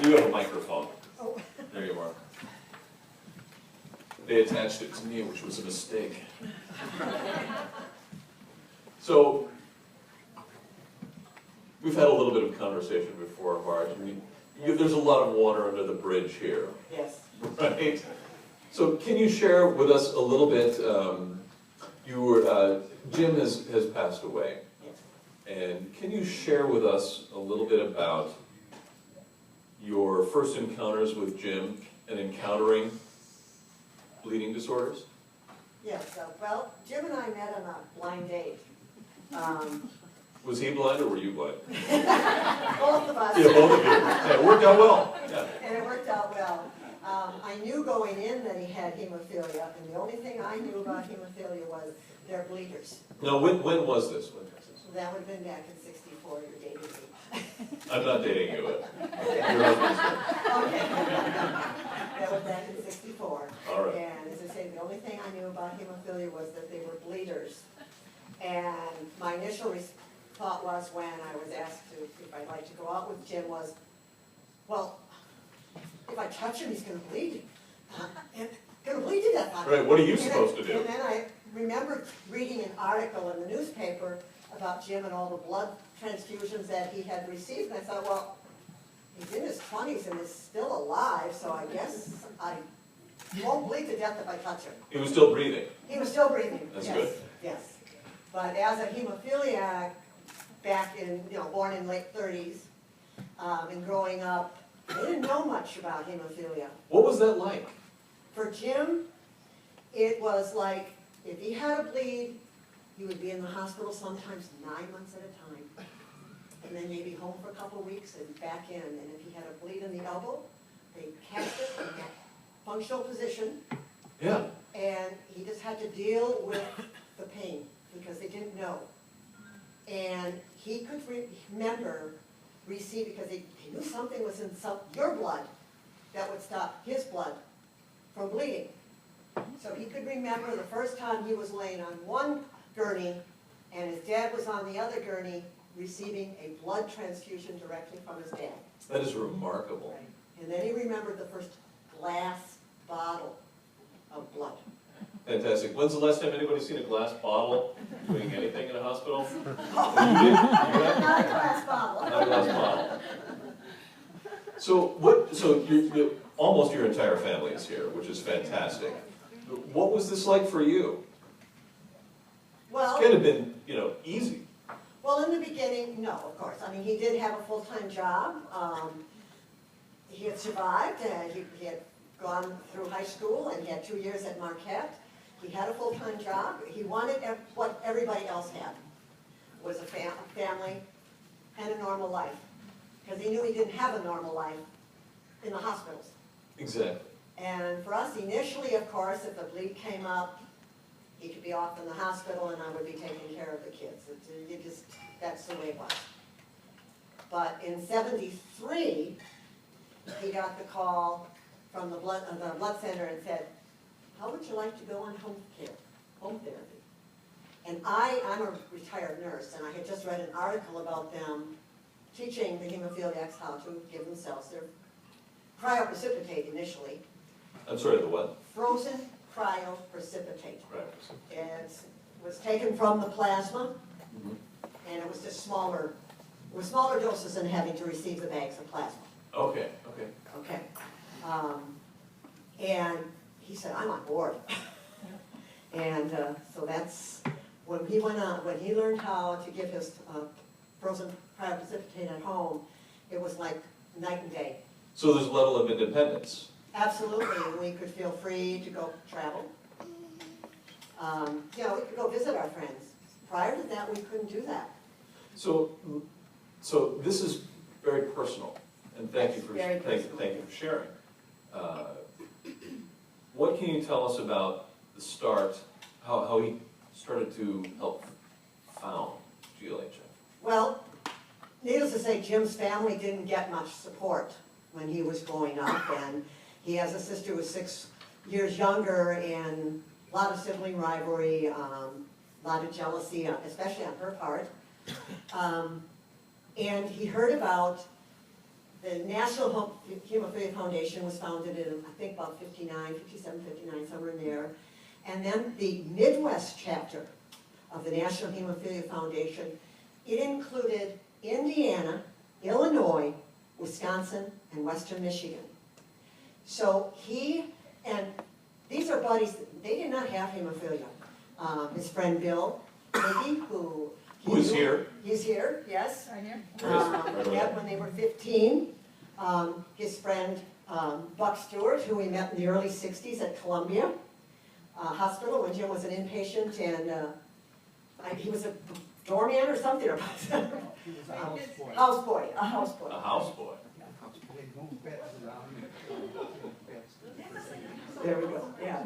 You have a microphone. Oh. There you are. They attached it to me, which was a mistake. So, we've had a little bit of conversation before, Marge. I mean, there's a lot of water under the bridge here, Yes. right? So can you share with us a little bit, Jim has passed away. Yes. And can you share with us a little bit about your first encounters with Jim and encountering bleeding disorders? Yes, well, Jim and I met on a blind date. Was he blind or were you blind? Both of us. Yeah, both of you. Yeah, it worked out well. Yeah. And it worked out well. I knew going in that he had hemophilia, and the only thing I knew about hemophilia was they're bleeders. Now, when was this? When was this? That would have been back in '64, you're dating me. I'm not dating you. Your husband's dead. Okay. That was back in '64. All right. And as I say, the only thing I knew about hemophilia was that they were bleeders. And my initial thought was when I was asked if I'd like to go out with Jim was, well, if I touch him, he's going to bleed. And going to bleed to death. Right, what are you supposed to do? And then I remembered reading an article in the newspaper about Jim and all the blood transfusions that he had received. And I thought, well, he's in his 20s and is still alive, so I guess I won't bleed to death if I touch him. He was still breathing. He was still breathing. That's yes, good. Yes. But as a hemophiliac, back in, born in late 30s, and growing up, I didn't know much about hemophilia. What was that like? For Jim, it was like, if he had a bleed, he would be in the hospital sometimes 9 months at a time. And then maybe home for a couple of weeks and back in. And if he had a bleed in the elbow, they cast it in that functional position. Yeah. And he just had to deal with the pain because they didn't know. And he could remember receiving, because he knew something was in your blood that would stop his blood from bleeding. So he could remember the first time he was laying on one gurney and his dad was on the other gurney receiving a blood transfusion directly from his dad. That is remarkable. Right. And then he remembered the first glass bottle of blood. Fantastic. When's the last time anybody's seen a glass bottle doing anything in a hospital? Oh, You did? You did? not a glass bottle. Not a glass bottle. So you're, almost your entire family is here, which is fantastic. What was this like for you? Well, It's kind of been, easy. well, in the beginning, no, of course. I mean, he did have a full-time job. He had survived. He had gone through high school and he had 2 years at Marquette. He had a full-time job. He wanted what everybody else had, was a family and a normal life. Because he knew he didn't have a normal life in the hospitals. Exactly. And for us, initially, of course, if the bleed came up, he could be off in the hospital and I would be taking care of the kids. That's the way it was. But in '73, he got the call from the blood center and said, how would you like to go on home therapy? And I'm a retired nurse, and I had just read an article about them teaching the hemophiliacs how to give themselves their cryoprecipitate initially. I'm sorry, the what? Frozen cryoprecipitate. Right. It was taken from the plasma, and it was just smaller doses than having to receive the bags of plasma. Okay. Okay. And he said, I'm on board. And so that's, when he went on, when he learned how to give his frozen cryoprecipitate at home, it was like night and day. So there's a level of independence. Absolutely, and we could feel free to go travel. We could go visit our friends. Prior to that, we couldn't do that. So this is very personal, and thank you for sharing. What can you tell us about the start, how he started to help found GLHF? Well, needless to say, Jim's family didn't get much support when he was growing up, and he has a sister who was 6 years younger, and a lot of sibling rivalry, a lot of jealousy, especially on her part. And he heard about the National Hemophilia Foundation was founded in, I think, about 59, 57, 59, somewhere in there. And then the Midwest chapter of the National Hemophilia Foundation, it included Indiana, Illinois, Wisconsin, and Western Michigan. So and these are buddies, they did not have hemophilia. His friend Bill Higgy, who is here. He's here, yes. Right here? Yeah, when they were 15. His friend Buck Stewart, who we met in the early 60s at Columbia Hospital when Jim was an inpatient, and he was a doorman or something. He was a houseboy. Houseboy, a houseboy. A houseboy. They moved beds around and beds. There we go, yeah.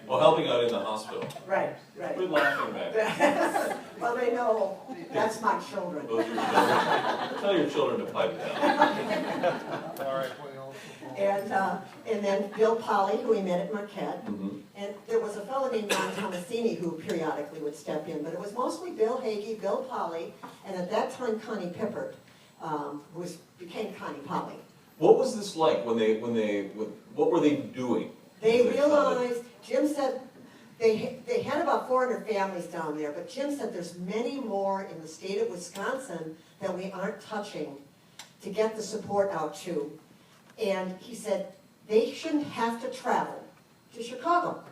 Well, helping out in the hospital. Right, right. We're laughing back. Well, they know that's my children. Those are your children. Tell your children to pipe down. All right, well, And then Bill Polly, who we met at Marquette. Mhm. And there was a fellow named Ron Tomasini who periodically would step in, but it was mostly Bill Hagee, Bill Polly, and at that time Connie Pippert, who became Connie Polly. What was this like what were they doing? They As realized, Jim said, they had about 400 families down there, but Jim said there's many more in the state of Wisconsin that we aren't touching to get the support out to. And he said they shouldn't have to travel to Chicago.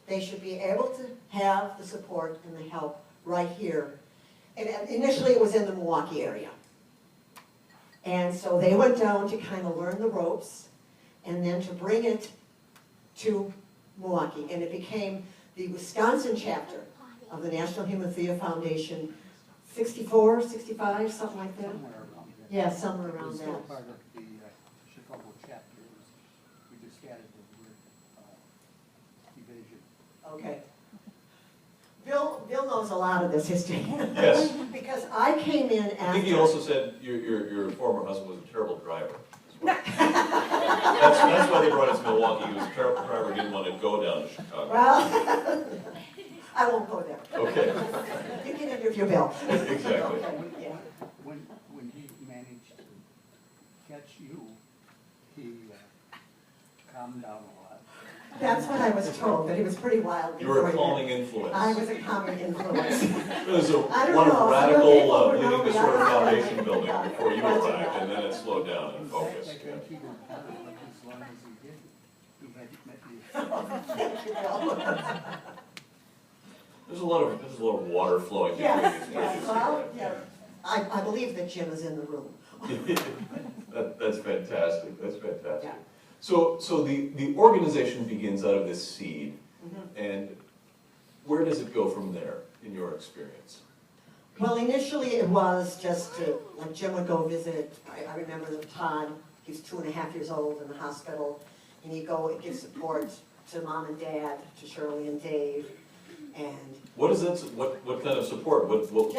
They should be able to have the support and the help right here. And initially it was in the Milwaukee area. And so they went down to kind of learn the ropes and then to bring it to Milwaukee. And it became the Wisconsin chapter of the National Hemophilia Foundation, 64, 65, something like that. somewhere around there. Yeah, somewhere It was around still that. part of the Chicago chapter. We just added the word division. Okay. Bill knows a lot of this history. Yes. Because I came in after. I think he also said your former husband was a terrible driver. That's why they brought us to Milwaukee. He was a terrible driver, didn't want to go down to Chicago. Well, I won't go there. Okay, You can interview Bill. exactly. Okay, yeah. When he managed to catch you, he calmed down a lot. That's what I was told, that he was pretty wild. You were a before he calming did. influence. I was a calming influence. It was I don't one know, of some radical people would know bleeding me. I disorder don't know. foundation building Yeah. before you That's arrived, right. and then it slowed down and In focused. fact, I think he would have lived as long as he did. He hadn't met you. Thank you, Bill. There's a lot of water flowing between Yes, these yes, bridges. well, yeah. I believe that Jim is in the room. That's fantastic. That's fantastic. Yeah. So the organization begins out of this seed, Mhm. and where does it go from there, in your experience? Well, initially it was just to, like Jim would go visit, I remember the Todd, he was 2.5 years old in the hospital, and he'd go and give support to mom and dad, to Shirley and Dave, and What is that? What kind of support? What?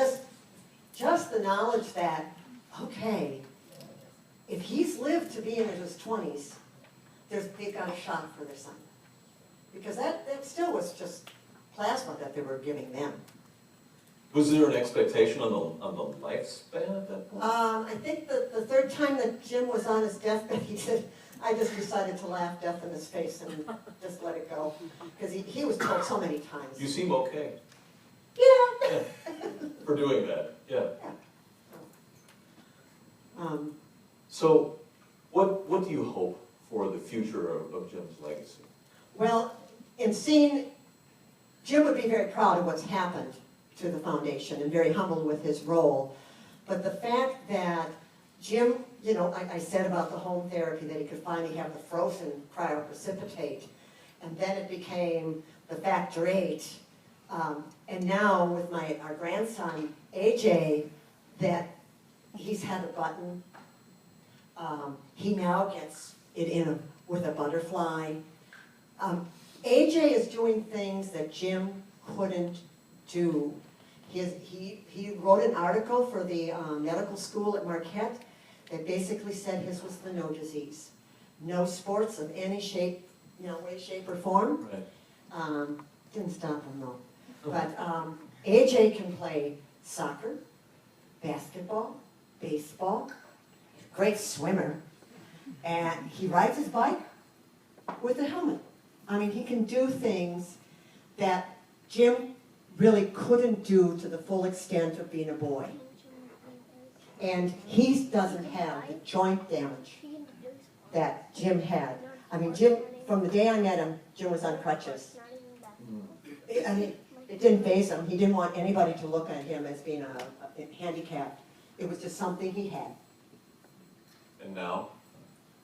just the knowledge that, okay, if he's lived to be in his 20s, they've got a shot for their son. Because that still was just plasma that they were giving them. Was there an expectation on the lifespan at that point? I think the third time that Jim was on his deathbed, he said, I just decided to laugh death in his face and just let it go. Because he was told so many times. You seem okay Yeah. for doing that. Yeah. Um, So, what do you hope for the future of Jim's legacy? well, in seeing, Jim would be very proud of what's happened to the foundation and very humbled with his role. But the fact that Jim, you know, I said about the home therapy, that he could finally have the frozen cryoprecipitate, and then it became the factor 8. And now with our grandson, AJ, that he's had a button. He now gets it in with a butterfly. AJ is doing things that Jim couldn't do. He wrote an article for the medical school at Marquette that basically said his was the no disease. No sports of any shape, way, shape, or form. Right. Didn't stop him though. But AJ can play soccer, basketball, baseball, great swimmer, and he rides his bike with a helmet. I mean, he can do things that Jim really couldn't do to the full extent of being a boy. And he doesn't have the joint damage that Jim had. I mean, Jim, from the day I met him, Jim was on crutches. I mean, it didn't faze him. He didn't want anybody to look at him as being a handicapped. It was just something he had. And now,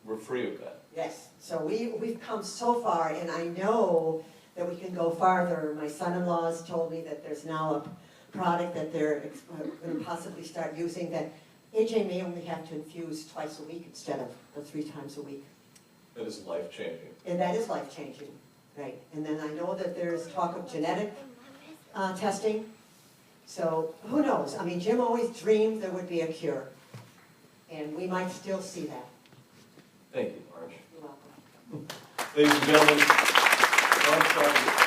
we're free of that. Yes, so we've come so far, and I know that we can go farther. My son-in-law's told me that there's now a product that they're going to possibly start using that AJ may only have to infuse twice a week instead of the 3 times a week. That is life-changing. And that is life-changing, right? And then I know that there's talk of genetic testing. So who knows? I mean, Jim always dreamed there would be a cure. And we might still see that. Thank you, Marge. You're welcome. Ladies and gentlemen, Marge Sargent.